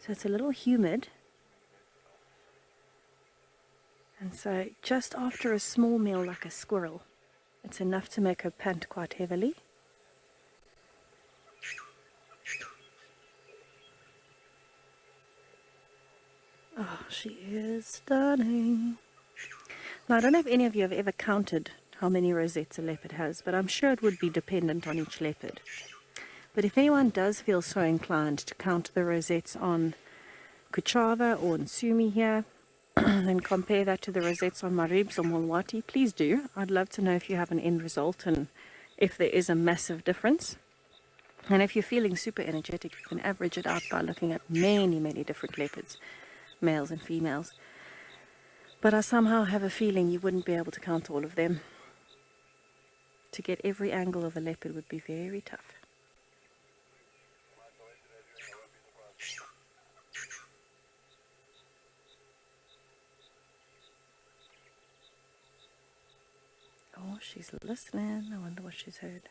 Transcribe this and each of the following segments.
So it's a little humid. And so just after a small meal like a squirrel, it's enough to make her pant quite heavily. Oh, she is stunning. Now, I don't know if any of you have ever counted how many rosettes a leopard has, but I'm sure it would be dependent on each leopard. But if anyone does feel so inclined to count the rosettes on Kuczava or Ntsumie here, and compare that to the rosettes on my ribs or Mulwati, please do. I'd love to know if you have an end result and if there is a massive difference. And if you're feeling super energetic, you can average it out by looking at many, many different leopards, males and females. But I somehow have a feeling you wouldn't be able to count all of them. To get every angle of a leopard would be very tough. Oh, she's listening. I wonder what she's heard.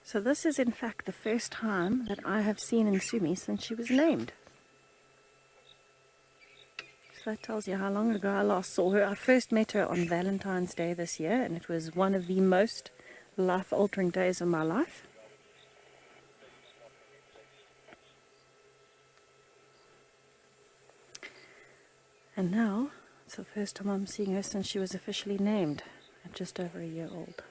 So this is in fact the first time that I have seen Ntsumie since she was named. So that tells you how long ago I last saw her. I first met her on Valentine's Day this year, and it was one of the most life-altering days of my life. And now, it's the first time I'm seeing her since she was officially named, at just over a year old.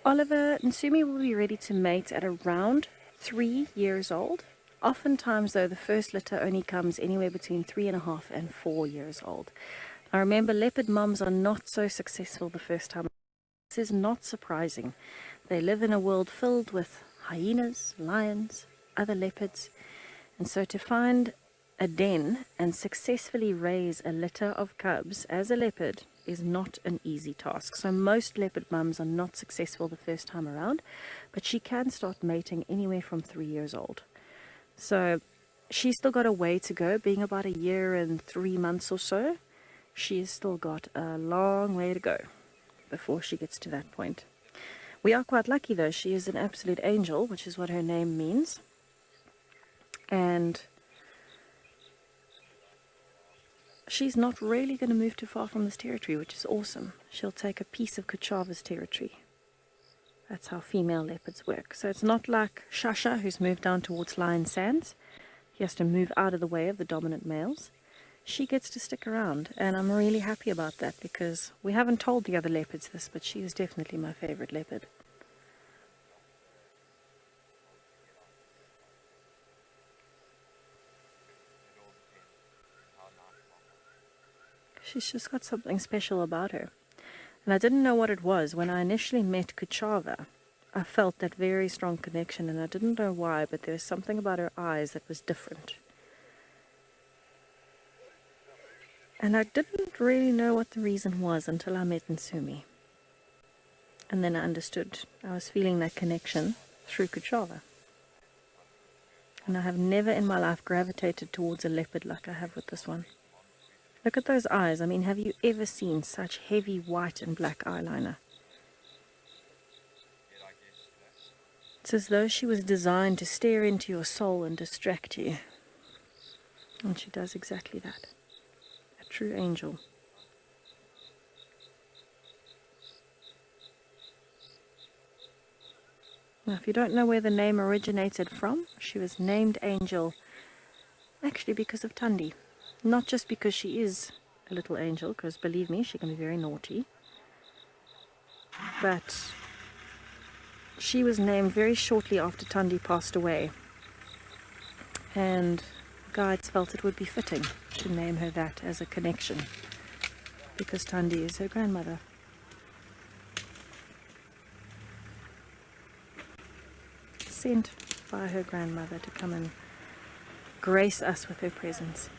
Oliver Ntsumie will be ready to mate at around 3 years old. Oftentimes, though, the first litter only comes anywhere between 3.5 and 4 years old. Now, remember, leopard mums are not so successful the first time. This is not surprising. They live in a world filled with hyenas, lions, other leopards, and so to find a den and successfully raise a litter of cubs as a leopard is not an easy task. So most leopard mums are not successful the first time around, but she can start mating anywhere from 3 years old. So she's still got a way to go, being about 1 year and 3 months or so. She has still got a long way to go before she gets to that point. We are quite lucky though. She is an absolute angel, which is what her name means. And she's not really going to move too far from this territory, which is awesome. She'll take a piece of Kuczava's territory. That's how female leopards work. So it's not like Shasha, who's moved down towards Lion Sands. He has to move out of the way of the dominant males. She gets to stick around, and I'm really happy about that because we haven't told the other leopards this, but she is definitely my favorite leopard. She's just got something special about her. And I didn't know what it was. When I initially met Kuczava, I felt that very strong connection, and I didn't know why, but there was something about her eyes that was different. And I didn't really know what the reason was until I met Ntsumie. And then I understood. I was feeling that connection through Kuczava. And I have never in my life gravitated towards a leopard like I have with this one. Look at those eyes. I mean, have you ever seen such heavy white and black eyeliner? It's as though she was designed to stare into your soul and distract you. And she does exactly that. A true angel. Now, if you don't know where the name originated from, she was named Angel actually because of Thandi. Not just because she is a little angel, because believe me, she can be very naughty. But she was named very shortly after Thandi passed away. And the guides felt it would be fitting to name her that as a connection, because Thandi is her grandmother. Sent by her grandmother to come and grace us with her presence.